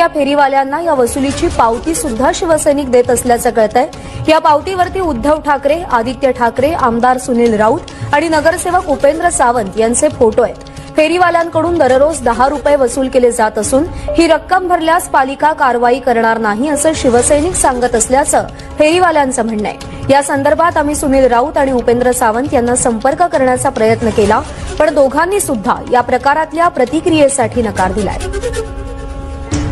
या फेरीवाल्यांना या वसुलीची पावती सुद्धा शिवसैनिक देत असल्याचं कळतंय। या पावतीवरती उद्धव ठाकरे, आदित्य ठाकरे, आमदार सुनील राऊत आणि नगरसेवक उपेंद्र सावंत यांचे फोटो आहेत। फेरीवाल्यांकडून दररोज 10 रुपये वसूल केले जात असून ही रक्कम भरल्यास पालिका कारवाई करणार नाही असं शिवसैनिक सांगत असल्याचं फेरीवाल्यांचं म्हणणं आहे। या संदर्भात आम्ही सुनील राऊत आणि उपेंद्र सावंत यांना संपर्क करण्याचा प्रयत्न केला, पण दोघांनी सुद्धा या प्रकारातल्या प्रतिक्रियेसाठी नकार दिलाय।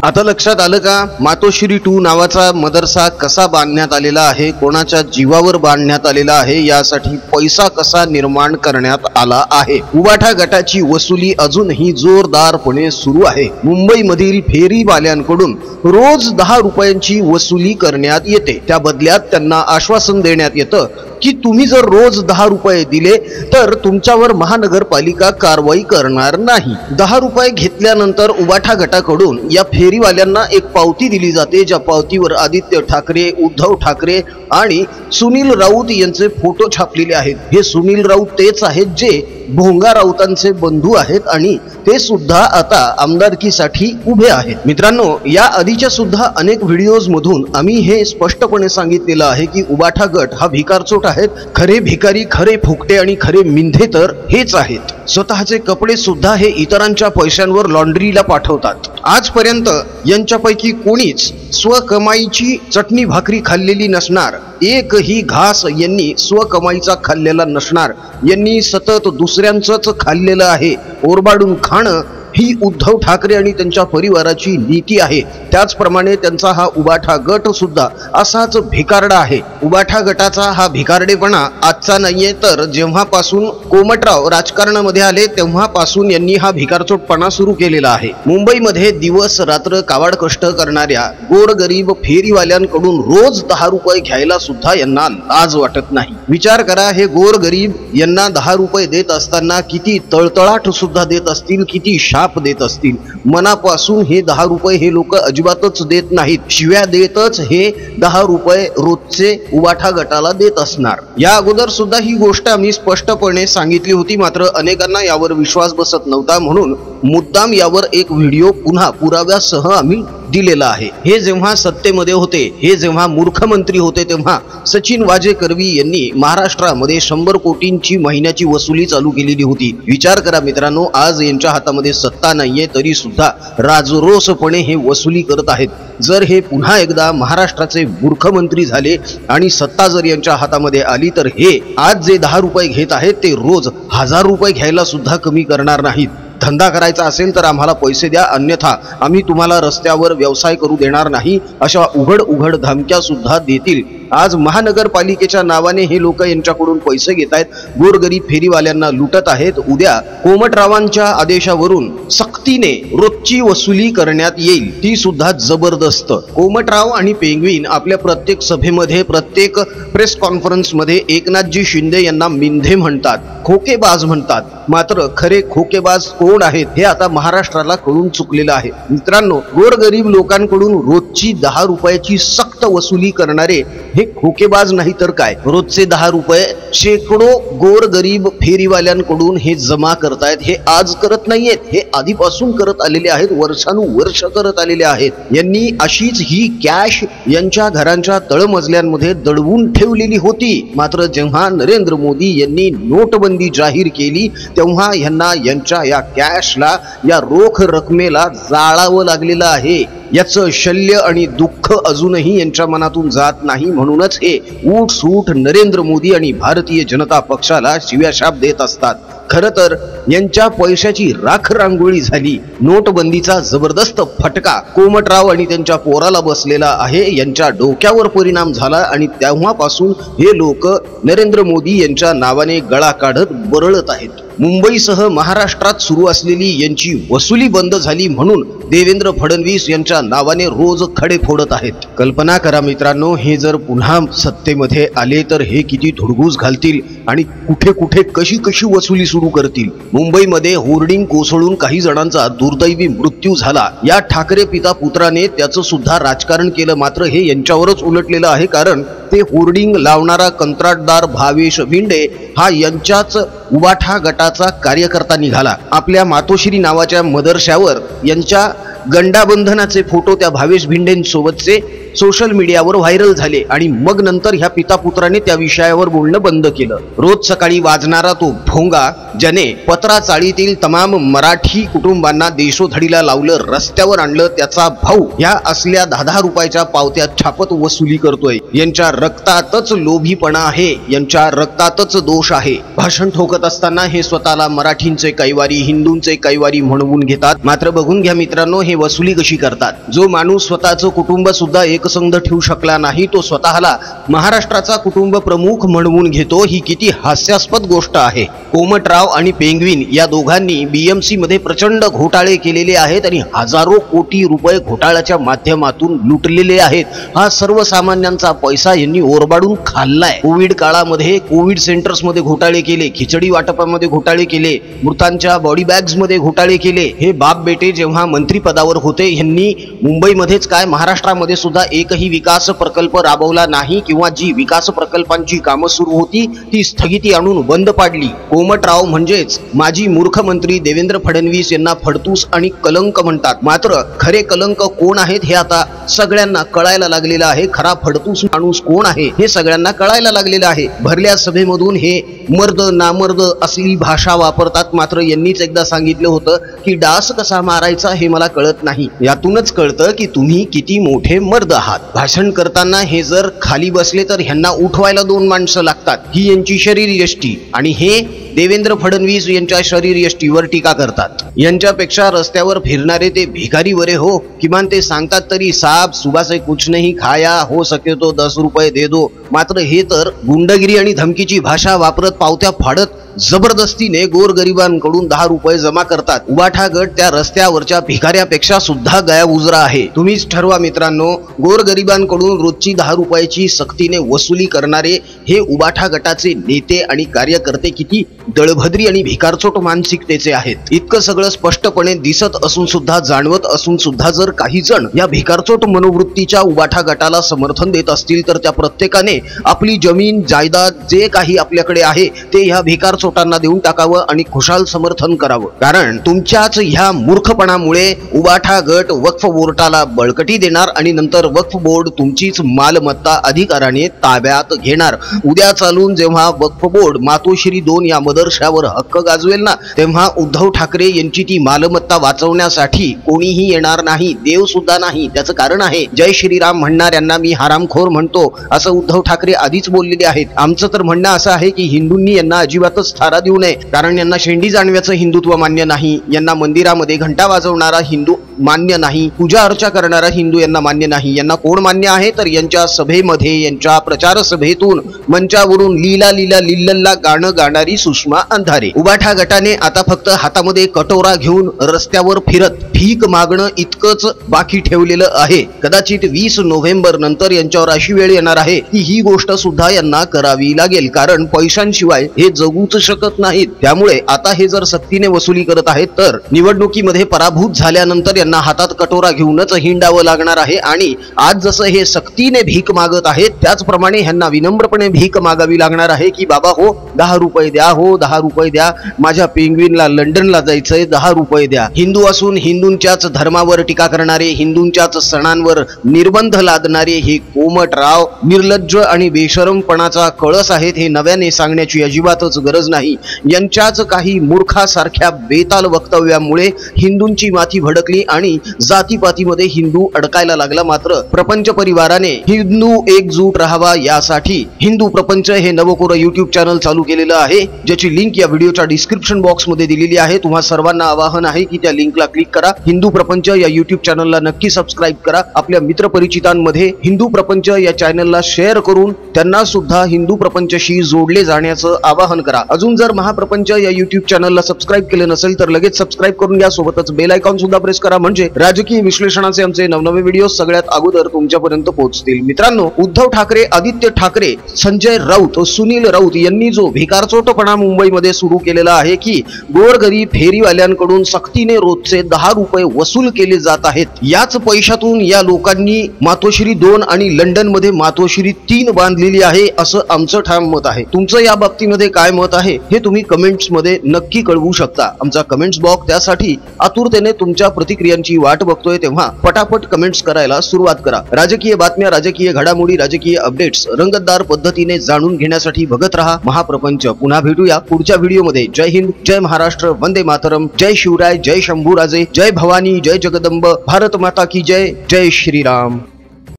आता लक्षात आलं का मातोश्री 2 नावाचा मदरसा कसा बांधण्यात आलेला आहे, कोणाच्या जीवावर बांधण्यात आलेला आहे, यासाठी पैसा कसा निर्माण करण्यात आला आहे। उबाठा गटाची वसुली अजूनही जोरदारपणे सुरू आहे। मुंबईमधील फेरीवाल्यांकडून रोज 10 रुपयांची वसुली करण्यात येते। त्या बदल्यात त्यांना आश्वासन देण्यात येतं की तुम्ही जर रोज 10 रुपये दिले तर तुमच्यावर महानगरपालिका कारवाई करणार नाही। 10 रुपये घेतल्यानंतर उबाठा गटाकडून या फेरीवाल्यांना एक पावती दिली जाते, ज्या पावतीवर आदित्य ठाकरे, उद्धव ठाकरे आणि सुनील राऊत यांचे फोटो छापलेले आहेत। हे सुनील राऊत तेच आहेत जे भोंगा राऊतांचे बंधू आहेत आणि ते सुद्धा आता आमदारकीसाठी उभे आहेत। मित्रांनो, या आधीच्या सुद्धा अनेक व्हिडिओज मधून आम्ही हे स्पष्टपणे सांगितलेलं आहे की उबाठा गट हा भिकारचोट आहेत। खरे भिकारी, खरे फुकटे आणि खरे मिंधे तर हेच आहेत। स्वतःचे कपडे सुद्धा हे इतरांच्या पैशांवर लॉन्ड्रीला पाठवतात। आजपर्यंत यांच्यापैकी कोणीच स्वकमाईची चटणी भाकरी खाल्लेली नसणार, एकही घास यांनी स्वकमाईचा खाल्लेला नसणार। यांनी सतत दुसऱ्यांचंच खाल्लेलं आहे। ओरबाडून खाणं ही उद्धव ठाकरे आणि त्यांच्या परिवाराची नीती आहे। त्याचप्रमाणे त्यांचा हा उबाठा गट सुद्धा असाच भिकारडा आहे। उबाठा गटाचा हा भिकारडेपणा आजचा नाहीये, तर जेव्हापासून कोमटराव राजकारणामध्ये आले तेव्हापासून यांनी हा भिकारचोटपणा सुरू केलेला आहे। मुंबईमध्ये दिवस रात्र कावाड कष्ट करणाऱ्या गोरगरीब फेरीवाल्यांकडून रोज 10 रुपये घ्यायला सुद्धा यांना लाज वाटत नाही। विचार करा, हे गोरगरीब यांना 10 रुपये देत असताना किती तळतळाट सुद्धा देत असतील, किती शाप देत असतील। मनापासून हे 10 रुपये हे लोक अजिबातच देत नाहीत, शिव्या देतच हे 10 रुपये रोजचे उबाठा गटाला देत असणार। या अगोदर सुद्धा ही गोष्ट आम्ही स्पष्टपणे सांगितली होती, मात्र अनेकांना यावर विश्वास बसत नव्हता, म्हणून मुद्दाम यावर एक व्हिडिओ पुन्हा पुराव्यासह आम्ही दिलेला आहे। हे जेव्हा सत्तेमध्ये होते, हे जेव्हा मूर्खमंत्री होते, तेव्हा सचिन वाजे करवी यांनी महाराष्ट्रामध्ये 100 कोटींची महिन्याची वसुली चालू केलेली होती। विचार करा मित्रांनो, आज यांच्या हातामध्ये सत्ता नाहीये तरी सुद्धा राजरोसपणे हे वसुली करत आहेत। जर हे पुन्हा एकदा महाराष्ट्राचे मूर्खमंत्री झाले आणि सत्ता जर यांच्या हातामध्ये आली तर हे आज जे 10 रुपये घेत आहेत ते रोज 1000 रुपये घ्यायला सुद्धा कमी करणार नाहीत। धंदा करायचा असेल तर आम्हाला पैसे द्या, अन्यथा आम्ही तुम्हाला रस्त्यावर व्यवसाय करू देणार नाही, अशा उघड धमक्या सुद्धा देतील। आज महानगरपालिकेच्या नावाने हे लोक यांच्याकडून पैसे घेत आहेत, गोरगरीब फेरीवाल्यांना लुटत आहेत। उद्या कोमटरावांच्या आदेशावरून सक्तीने रोजची वसुली करण्यात येईल, ती सुद्धा जबरदस्त। कोमटराव आणि पेंग्विन आपल्या प्रत्येक सभेमध्ये, प्रत्येक प्रेस कॉन्फरन्स मध्ये एकनाथजी शिंदे यांना मिंधे म्हणतात, खोकेबाज म्हणतात, मात्र खरे खोकेबाज कोण आहेत हे आता महाराष्ट्राला कळून चुकलेलं आहे। मित्रांनो, गोरगरीब लोकांकडून रोजची 10 रुपयाची सक्त वसुली करणारे हे खोकेबाज नाही तर काय। रोजचे 10 रुपये शेकडो गोरगरीब फेरीवाल्यांकडून हे जमा करतायत। हे आज करत नाहीयेत, हे आधीपासून करत आलेले आहेत, वर्षानुवर्ष करत आलेले आहेत। यांनी अशीच ही कॅश यांच्या घरांच्या तळमजल्यांमध्ये दडवून ठेवलेली होती, मात्र जेव्हा नरेंद्र मोदी यांनी नोटबंदी जाहीर केली तेव्हा यांना यांच्या या कॅशला, या रोख रकमेला जाळावं लागलेलं आहे। याचं शल्य आणि दुःख अजूनही यांच्या मनातून जात नाही, म्हणूनच हे उठसूट नरेंद्र मोदी आणि भारतीय जनता पक्षाला शिव्याशाप देत असतात। खरं तर यांच्या पैशाची राख रांगोळी झाली। नोटबंदीचा जबरदस्त फटका कोमटराव आणि त्यांच्या पोराला बसलेला आहे, यांच्या डोक्यावर परिणाम झाला आणि तेव्हापासून हे लोक नरेंद्र मोदी यांच्या नावाने गळा काढत बरळत आहेत। मुंबईसह महाराष्ट्रात सुरू असलेली यांची वसुली बंद झाली म्हणून देवेंद्र फडणवीस यांच्या नावाने रोज खडे फोडत आहेत। कल्पना करा मित्रांनो, हे जर पुन्हा सत्तेमध्ये आले तर हे किती धुडगूस घालतील आणि कुठे कुठे कशी कशी वसुली सुरू करतील। मुंबईमध्ये होर्डिंग कोसळून काही जणांचा दुर्दैवी मृत्यू झाला। या ठाकरे पिता पुत्राने त्याचं सुद्धा राजकारण केलं, मात्र हे यांच्यावरच उलटलेलं आहे, कारण ते होर्डिंग लावणारा कंत्राटदार भावेश भिंडे हा यांच्याच उबाठा गटाचा कार्यकर्ता निघाला। आपल्या मातोश्री नावाच्या मदरशावर यांच्या गंडाबंधनाचे फोटो त्या भावेश भिंडेंसोबतचे सोशल मीडियावर व्हायरल झाले आणि मग नंतर ह्या पिता पुत्राने त्या विषयावर बोलणं बंद केलं। रोज सकाळी वाजणारा तो भोंगा ज्याने पत्रा चाळीतील तमाम मराठी कुटुंबांना देशोधडीला लावलं, रस्त्यावर आणलं, त्याचा भाऊ ह्या असल्या 10-10 रुपयाच्या पावत्या छापत वसुली करतोय। यांच्या रक्तातच लोभीपणा आहे, यांच्या रक्तातच दोष आहे। भाषण ठोकत असताना हे स्वतःला मराठींचे कैवारी, हिंदूंचे कैवारी म्हणवून घेतात। मात्र बघून घ्या मित्रांनो, हे वसुली कशी करतात। जो माणूस स्वतःचं कुटुंब सुद्धा एकसंध ठेवू शकला नाही, तो स्वतःला महाराष्ट्राचा कुटुंब प्रमुख म्हणवून घेतो। ही किती हास्यास्पद गोष्ट आहे। कोमटराव आणि पेंग्विन या दोघांनी बीएमसी मध्ये प्रचंड घोटाळे केलेले आहेत आणि हजारो कोटी रुपये घोटाळ्याच्या माध्यमातून लुटलेले आहेत। हा सर्वसामान्यांचा पैसा यांनी ओरबाडून खाल्लाय। कोविड काळामध्ये कोविड सेंटर्स मध्ये घोटाळे केले, खिचडी वाटपामध्ये घोटाळे केले, मृतांच्या बॉडी बॅग्स मध्ये घोटाळे केले। हे बाप बेटे जेव्हा मंत्रिपदावर होते, यांनी मुंबईमध्येच काय महाराष्ट्रामध्ये सुद्धा एकही विकास प्रकल्प राबवला नाही किंवा जी विकास प्रकल्पांची कामं सुरू होती ती स्थगिती आणून बंद पाडली। कोमटराव म्हणजेच माजी मूर्ख मंत्री देवेंद्र फडणवीस यांना फडतूस आणि कलंक म्हणतात। मात्र खरे कलंक कोण आहेत हे आता सगळ्यांना कळायला लागलेलं आहे। खरा फडतूस माणूस कोण आहे हे सगळ्यांना कळायला लागलेलं आहे। भरल्या सभेमधून हे मर्द नामर्द असली भाषा वापरतात। मात्र यांनीच एकदा सांगितलं होतं की डास कसा मारायचा हे मला कळत नाही। यातूनच कळतं की तुम्ही किती मोठे मर्द आहात। भाषण करताना हे जर खाली बसले तर ह्यांना उठवायला 2 माणसं लागतात। ही यांची शरीरयष्टी आणि हे देवेंद्र फडणवीस यांच्या शरीरयष्टीवर टीका करतात। यांच्यापेक्षा रस्त्यावर फिरणारे ते भिकारी वरे हो, किमान ते सांगतात तरी साहब सुबह से कुछ नहीं खाया, हो सके तो 10 रुपये दे दो। मात्र हे तर गुंडगिरी आणि धमकीची भाषा वापरत पावत्या फाडत जबरदस्तीने गोरगरिबांकडून 10 रुपये जमा करतात। उबाठा गट त्या रस्त्यावरच्या भिकाऱ्यापेक्षा सुद्धा गयाउजरा आहे। तुम्हीच ठरवा मित्रांनो, गोरगरिबांकडून रोजची 10 रुपयाची सक्तीने वसुली करणारे हे उबाठा गटाचे नेते आणि कार्यकर्ते किती दळभद्री आणि भिकारचोट मानसिकतेचे आहेत। इतकं सगळं स्पष्टपणे दिसत असून सुद्धा, जाणवत असून सुद्धा जर काही जण या भिकारचोट मनोवृत्तीच्या उबाठा गटाला समर्थन देत असतील तर त्या प्रत्येकाने आपली जमीन जायदाद जे काही आपल्याकडे आहे ते ह्या भिकारचोटांना देऊन टाकावं आणि खुशाल समर्थन करावं। कारण तुमच्याच ह्या मूर्खपणामुळे उबाठा गट वक्फ बोर्डाला बळकटी देणार आणि नंतर वक्फ बोर्ड तुमचीच मालमत्ता अधिकाराने ताब्यात घेणार। उद्या चालून जेव्हा वक्फ बोर्ड मातोश्री 2 या मदरशावर हक्क गाजवेल ना, तेव्हा उद्धव ठाकरे यांची ती मालमत्ता वाचवण्यासाठी कोणीही येणार नाही, देव सुद्धा नाही। त्याचं कारण आहे, जय श्रीराम म्हणणाऱ्यांना मी हरामखोर म्हणतो असं उद्धव ठाकरे आधीच बोललेले आहेत। आमचं तर म्हणणं असं आहे की हिंदूंनी यांना अजिबातच थारा देऊ नये, कारण यांना शेंडी जाणव्याचं हिंदुत्व मान्य नाही, यांना मंदिरामध्ये घंटा वाजवणारा हिंदू मान्य नाही, पूजा अर्चा करणारा हिंदू यांना मान्य नाही। यांना कोण मान्य आहे तर यांच्या सभेमध्ये, यांच्या प्रचार सभेतून मंचावरून लीला लीला लिल्लल्ला गाणं गाणारी सुषमा अंधारे। उबाठा गटाने आता फक्त हातामध्ये कटोरा घेऊन रस्त्यावर फिरत भीक मागणं इतकंच बाकी ठेवलेलं आहे। कदाचित 20 नोव्हेंबर नंतर यांच्यावर अशी वेळ येणार आहे की ही गोष्ट सुद्धा यांना करावी लागेल, कारण पैशांशिवाय हे जगूच शकत नाहीत। त्यामुळे आता हे जर सक्तीने वसुली करत आहेत तर निवडणुकीमध्ये पराभूत झाल्यानंतर यांना हातात कटोरा घेऊनच हिंडावं लागणार आहे। आणि आज जसं हे सक्तीने भीक मागत आहेत त्याचप्रमाणे ह्यांना विनम्रपणे भीक मागावी लागणार आहे की बाबा हो 10 रुपये द्या, हो 10 रुपये द्या, माझ्या पेंग्विनला लंडनला जायचंय, 10 रुपये द्या। हिंदू असून हिंदूंच्याच धर्मावर टीका करणारे, हिंदूंच्याच सणांवर निर्बंध लादणारे हे कोमटराव निर्लज्ज आणि बेशरमपणाचा कळस आहेत। हे नव्याने सांगण्याची अजिबातच गरज नाही। यांच्याच काही मूर्खासारख्या बेताल वक्तव्यामुळे हिंदूंची माथी भडकली आणि जातीपातीमध्ये हिंदू अडकायला लागला। मात्र प्रपंच परिवाराने हिंदू एकजूट राहावा यासाठी हिंदू प्रपंच हे नवकोर YouTube चॅनल चालू केलेलं आहे, ज्याची लिंक या व्हिडिओच्या डिस्क्रिप्शन बॉक्स मध्ये दिलेली आहे। तुम्हा सर्वांना आवाहन आहे की त्या लिंकला क्लिक करा, हिंदू प्रपंच या YouTube चॅनलला नक्की सबस्क्राईब करा। आपल्या मित्रपरिचितांमध्ये हिंदू प्रपंच या चॅनलला शेअर करून त्यांना सुद्धा हिंदू प्रपंचशी जोडले जाण्याचं आवाहन करा। अजून जर महाप्रपंच या YouTube चॅनलला सबस्क्राईब केले नसेल तर लगेच सबस्क्राईब करून घ्या, सोबतच बेल आयकॉन सुद्धा प्रेस करा, म्हणजे राजकीय विश्लेषणाचे आमचे नवनवे व्हिडिओ सगळ्यात अगोदर तुमच्यापर्यंत पोहोचतील। मित्रांनो, उद्धव ठाकरे, आदित्य ठाकरे, संजय संजय राऊत सुनील राऊत यांनी जो भिकारचोटपणा मुंबईमध्ये सुरू केलेला आहे की गोरगरीब फेरीवाल्यांकडून सक्तीने रोजचे 10 रुपये वसूल केले जात आहेत, याच पैशातून या लोकांनी मातोश्री 2 आणि लंडन मध्ये मातोश्री 3 बांधलेली आहे असं आमचं ठाम मत आहे। तुमचं या बाबतीमध्ये काय मत आहे हे तुम्ही कमेंट्स मध्ये नक्की कळवू शकता। आमचा कमेंट्स बॉक्स त्यासाठी आतुरतेने तुमच्या प्रतिक्रियांची वाट बघतोय, तेव्हा पटापट कमेंट्स करायला सुरुवात करा। राजकीय बातम्या, राजकीय घडामोडी, राजकीय अपडेट्स रंगतदार पद्धतीने जाणून घेण्यासाठी बघत रहा महाप्रपंच। पुन्हा भेटूया पुढच्या व्हिडिओमध्ये। जय हिंद, जय महाराष्ट्र, वंदे मातरम, जय शिवराय, जय शंभूराजे, जय भवानी, जय जगदंब, भारत माता की जय, जय श्रीराम।